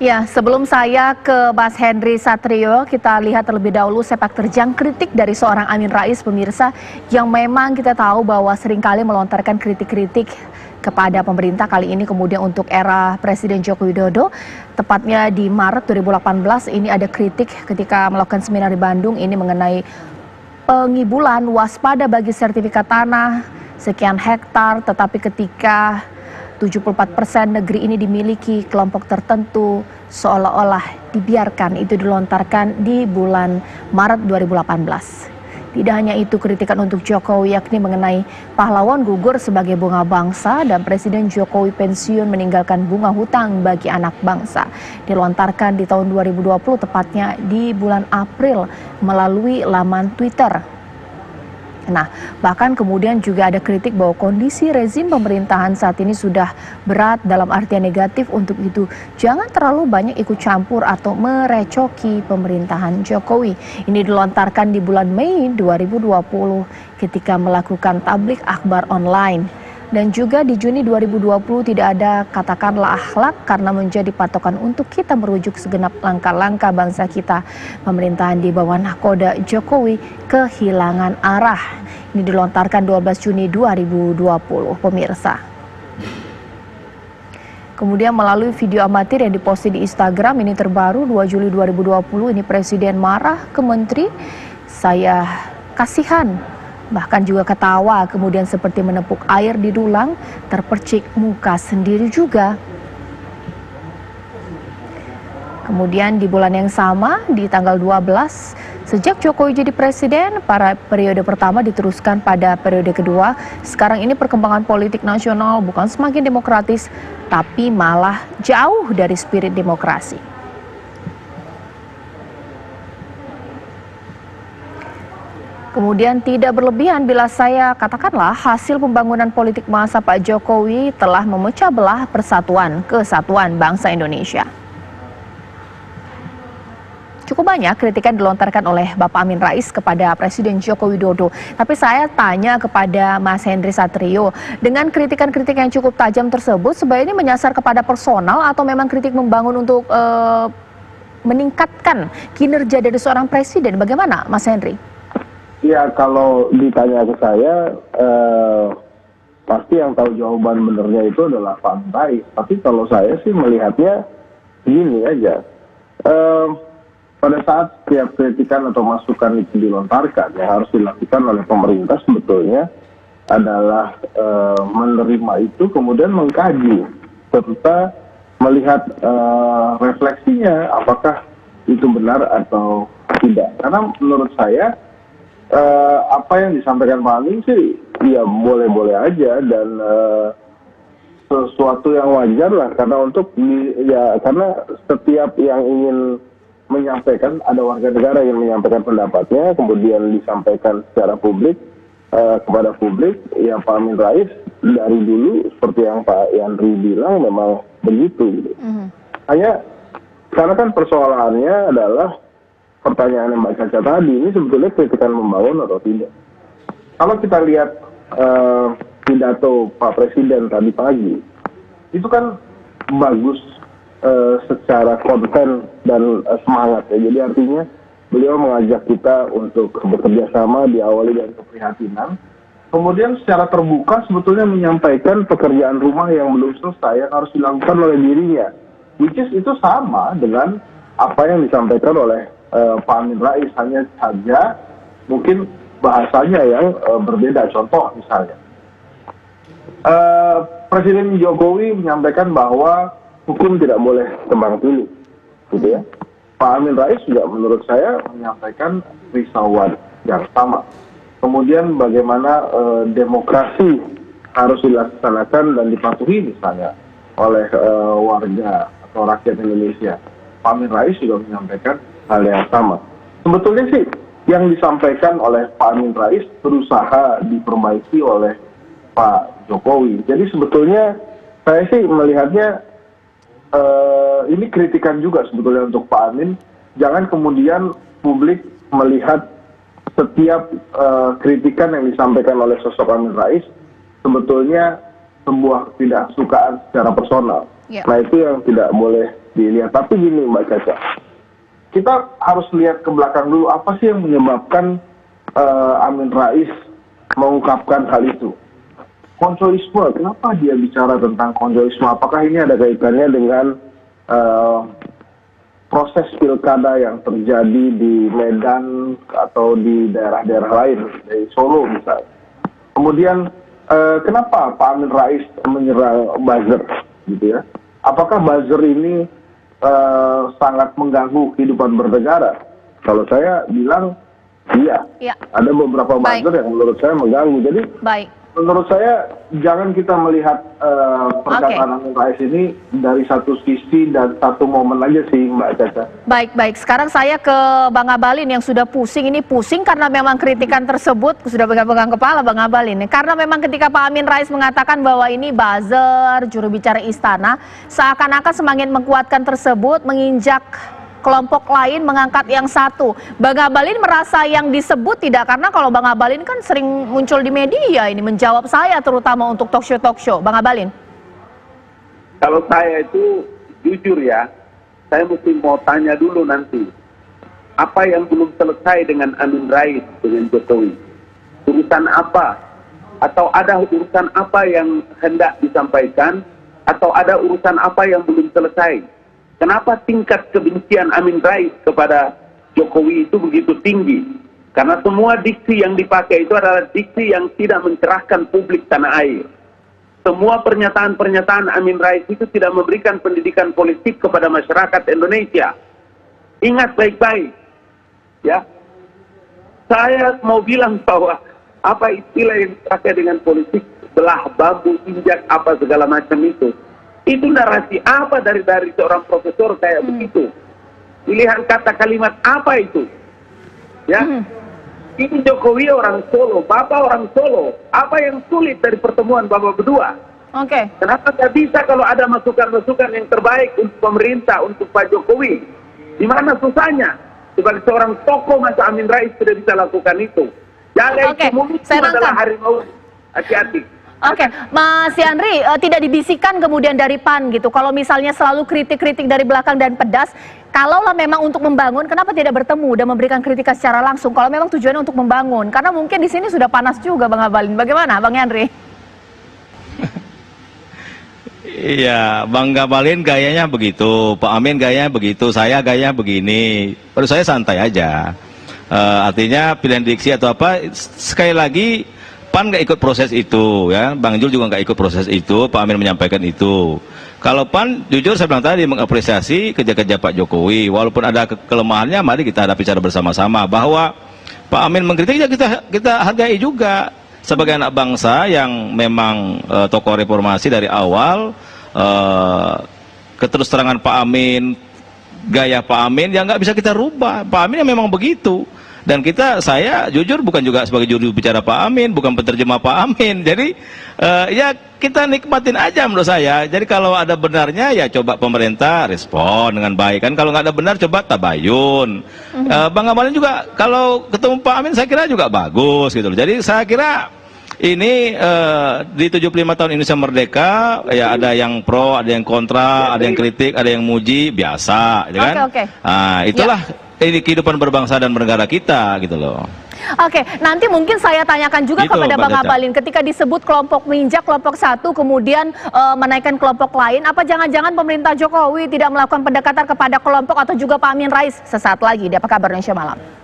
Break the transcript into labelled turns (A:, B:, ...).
A: Ya, sebelum saya ke Mas Henry Satrio, kita lihat terlebih dahulu sepak terjang kritik dari seorang Amin Rais, pemirsa, yang memang kita tahu bahwa seringkali melontarkan kritik-kritik kepada pemerintah. Kali ini kemudian untuk era Presiden Joko Widodo, tepatnya di Maret 2018, ini ada kritik ketika melakukan seminar di Bandung, ini mengenai pengibulan waspada bagi sertifikat tanah sekian hektar, tetapi ketika 74% negeri ini dimiliki kelompok tertentu, seolah-olah dibiarkan. Itu dilontarkan di bulan Maret 2018. Tidak hanya itu, kritikan untuk Jokowi yakni mengenai pahlawan gugur sebagai bunga bangsa dan Presiden Jokowi pensiun meninggalkan bunga hutang bagi anak bangsa. Dilontarkan di tahun 2020, tepatnya di bulan April melalui laman Twitter. Nah, bahkan kemudian juga ada kritik bahwa kondisi rezim pemerintahan saat ini sudah berat dalam artian negatif. Untuk itu, jangan terlalu banyak ikut campur atau merecoki pemerintahan Jokowi. Ini dilontarkan di bulan Mei 2020 ketika melakukan tablik akbar online. Dan juga di Juni 2020 tidak ada katakanlah akhlak karena menjadi patokan untuk kita merujuk segenap langkah-langkah bangsa kita. Pemerintahan di bawah nahkoda Jokowi kehilangan arah. Ini dilontarkan 12 Juni 2020, pemirsa. Kemudian melalui video amatir yang diposting di Instagram, ini terbaru 2 Juli 2020, ini Presiden marah ke menteri, saya kasihan. Bahkan juga ketawa, kemudian seperti menepuk air di dulang, terpercik muka sendiri juga. Kemudian di bulan yang sama, di tanggal 12, sejak Jokowi jadi presiden, para periode pertama diteruskan pada periode kedua. Sekarang ini perkembangan politik nasional bukan semakin demokratis, tapi malah jauh dari spirit demokrasi. Kemudian tidak berlebihan bila saya katakanlah hasil pembangunan politik masa Pak Jokowi telah memecah belah kesatuan bangsa Indonesia. Cukup banyak kritikan dilontarkan oleh Bapak Amin Rais kepada Presiden Joko Widodo. Tapi saya tanya kepada Mas Henry Satrio, dengan kritikan-kritik yang cukup tajam tersebut, sebenarnya menyasar kepada personal atau memang kritik membangun untuk meningkatkan kinerja dari seorang presiden? Bagaimana, Mas Henry?
B: Ya, kalau ditanya ke saya, pasti yang tahu jawaban benernya itu adalah Pak Amin Rais. Tapi kalau saya sih melihatnya gini aja. Pada saat setiap kritikan atau masukan itu dilontarkan, yang harus dilakukan oleh pemerintah sebetulnya adalah menerima itu, kemudian mengkaji, serta melihat refleksinya, apakah itu benar atau tidak. Karena menurut saya, apa yang disampaikan Pak Amin sih ya boleh-boleh aja dan sesuatu yang wajar lah, karena karena setiap yang ingin menyampaikan, ada warga negara yang menyampaikan pendapatnya kemudian disampaikan secara publik kepada publik, ya Pak Amin Rais dari dulu seperti yang Pak Yandri bilang memang begitu gitu. Hanya karena kan persoalannya adalah pertanyaan yang Mbak Caca tadi, ini sebetulnya kritikan membangun atau tidak. Kalau kita lihat pidato Pak Presiden tadi pagi, itu kan bagus secara konten dan semangat ya. Jadi artinya beliau mengajak kita untuk bekerja sama, diawali dari keprihatinan. Kemudian secara terbuka sebetulnya menyampaikan pekerjaan rumah yang belum selesai yang harus dilakukan oleh dirinya. Which is itu sama dengan apa yang disampaikan oleh Pak Amin Rais, hanya saja mungkin bahasanya yang berbeda. Contoh misalnya, Presiden Jokowi menyampaikan bahwa hukum tidak boleh tebang pilih, gitu ya. Pak Amin Rais juga menurut saya menyampaikan risauan yang sama. Kemudian bagaimana demokrasi harus dilaksanakan dan dipatuhi misalnya oleh warga atau rakyat Indonesia. Pak Amin Rais juga menyampaikan hal yang sama. Sebetulnya sih yang disampaikan oleh Pak Amin Rais berusaha diperbaiki oleh Pak Jokowi. Jadi sebetulnya saya sih melihatnya ini kritikan juga sebetulnya untuk Pak Amin. Jangan kemudian publik melihat setiap kritikan yang disampaikan oleh sosok Amin Rais sebetulnya sebuah ketidaksukaan secara personal. Nah itu yang tidak boleh dilihat. Tapi gini Mbak Caca, kita harus lihat ke belakang dulu, apa sih yang menyebabkan Amin Rais mengungkapkan hal itu. Konvoisme, kenapa dia bicara tentang konvoisme? Apakah ini ada kaitannya dengan proses pilkada yang terjadi di Medan atau di daerah-daerah lain, di Solo misalnya. Kemudian kenapa Pak Amin Rais menyerang buzzer, gitu ya? Apakah buzzer ini sangat mengganggu kehidupan bernegara? Kalau saya bilang iya. Ada beberapa buzzer yang menurut saya mengganggu. Jadi menurut saya jangan kita melihat perkataan Amin Rais ini dari satu sisi dan satu momen aja sih Mbak Caca. Baik.
A: Sekarang saya ke Bang Abalin yang sudah pusing. Ini pusing karena memang kritikan tersebut sudah pegang-pegang kepala Bang Abalin. Karena memang ketika Pak Amin Rais mengatakan bahwa ini buzzer, juru bicara istana, seakan-akan semakin menguatkan tersebut, menginjak kelompok lain mengangkat yang satu. Bang Abalin merasa yang disebut tidak, karena kalau Bang Abalin kan sering muncul di media ini menjawab saya terutama untuk talk show. Bang Abalin.
C: Kalau saya itu jujur ya, saya mesti mau tanya dulu nanti. Apa yang belum selesai dengan Amin Rais dengan Jokowi? Urusan apa? Atau ada urusan apa yang hendak disampaikan? Atau ada urusan apa yang belum selesai? Kenapa tingkat kebencian Amin Rais kepada Jokowi itu begitu tinggi? Karena semua diksi yang dipakai itu adalah diksi yang tidak mencerahkan publik tanah air. Semua pernyataan-pernyataan Amin Rais itu tidak memberikan pendidikan politik kepada masyarakat Indonesia. Ingat baik-baik, ya. Saya mau bilang bahwa apa istilah yang dipakai dengan politik, belah bambu, injak, apa segala macam itu narasi apa dari seorang profesor kayak begitu? Pilihan kata kalimat apa itu? Ya, ini Jokowi orang Solo, Bapak orang Solo. Apa yang sulit dari pertemuan Bapak berdua? Kenapa tidak bisa kalau ada masukan-masukan yang terbaik untuk pemerintah, untuk Pak Jokowi? Di mana susahnya? Sebagai seorang tokoh masa Amin Rais tidak bisa lakukan itu. Jaga itu mungkin adalah harimau. Hati-hati.
A: Mas Yandri, tidak dibisikkan kemudian dari PAN gitu, kalau misalnya selalu kritik-kritik dari belakang dan pedas, kalaulah memang untuk membangun, kenapa tidak bertemu dan memberikan kritikan secara langsung, kalau memang tujuannya untuk membangun? Karena mungkin di sini sudah panas juga Bang Abalin. Bagaimana Bang Yandri?
D: Iya, Bang Abalin gayanya begitu, Pak Amin gayanya begitu, saya gayanya begini. Menurut saya santai aja. Artinya pilihan diksi atau apa, sekali lagi PAN nggak ikut proses itu, ya. Bang Jul juga nggak ikut proses itu. Pak Amin menyampaikan itu. Kalau PAN, jujur saya bilang tadi, mengapresiasi kerja-kerja Pak Jokowi. Walaupun ada kelemahannya, mari kita hadapi secara bersama-sama. Bahwa Pak Amin mengkritik, ya kita hargai juga. Sebagai anak bangsa yang memang tokoh reformasi dari awal, keterus terangan Pak Amin, gaya Pak Amin, ya nggak bisa kita rubah. Pak Amin yang memang begitu. Dan saya jujur bukan juga sebagai juru bicara Pak Amin, bukan penerjemah Pak Amin. Jadi ya kita nikmatin aja menurut saya. Jadi kalau ada benarnya ya coba pemerintah respon dengan baik kan. Kalau nggak ada benar coba tabayun. Bang Abalin juga kalau ketemu Pak Amin saya kira juga bagus gitu loh. Jadi saya kira ini di 75 tahun Indonesia Merdeka ya ada yang pro, ada yang kontra, ada yang kritik, ada yang muji, biasa, ya kan? Nah, itulah ini kehidupan berbangsa dan bernegara kita gitu loh.
A: Nanti mungkin saya tanyakan juga gitu, kepada Bang Abalin, ketika disebut kelompok menginjak kelompok satu kemudian menaikkan kelompok lain, apa jangan-jangan pemerintah Jokowi tidak melakukan pendekatan kepada kelompok atau juga Pak Amin Rais? Sesaat lagi di Apa Kabar Indonesia Malam.